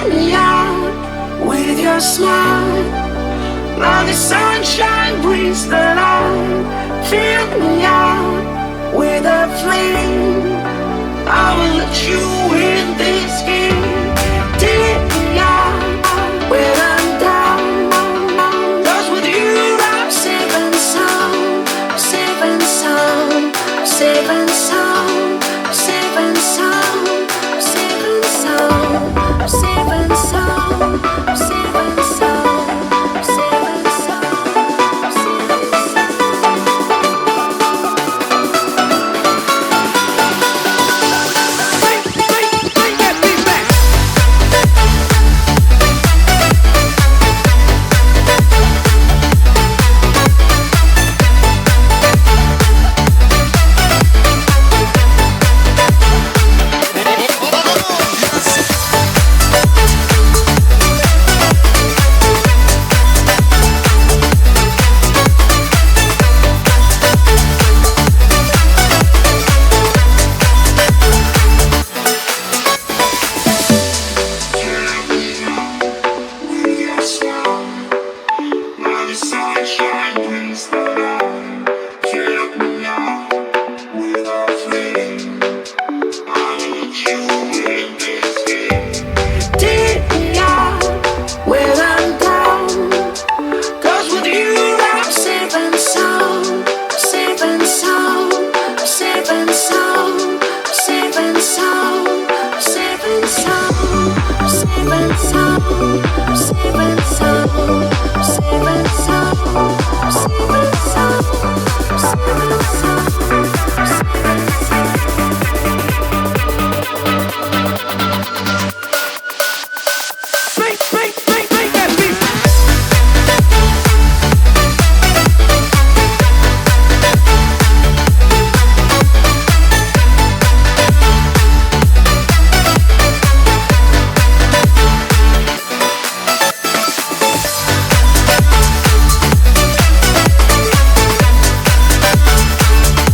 me out with your smile. Now the sunshine brings the light. Fill me out with a flame. I will let you in this game. Take me out when I'm down. 'Cause with you I'm safe and sound. Safe and sound. Safe and sound. Safe and sound. Safe and sound. Safe and sound. Safe and sound. Safe and sound.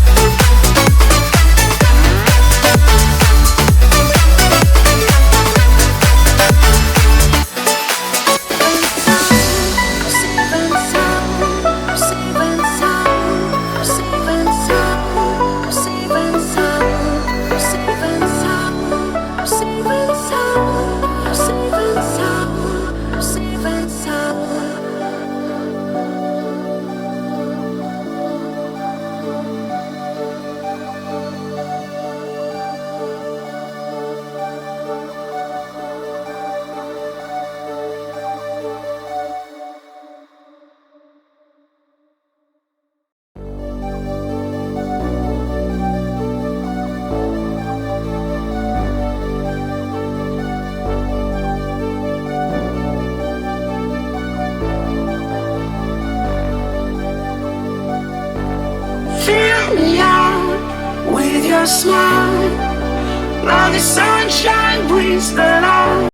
Fill me out with your smile. Now the sunshine brings the light.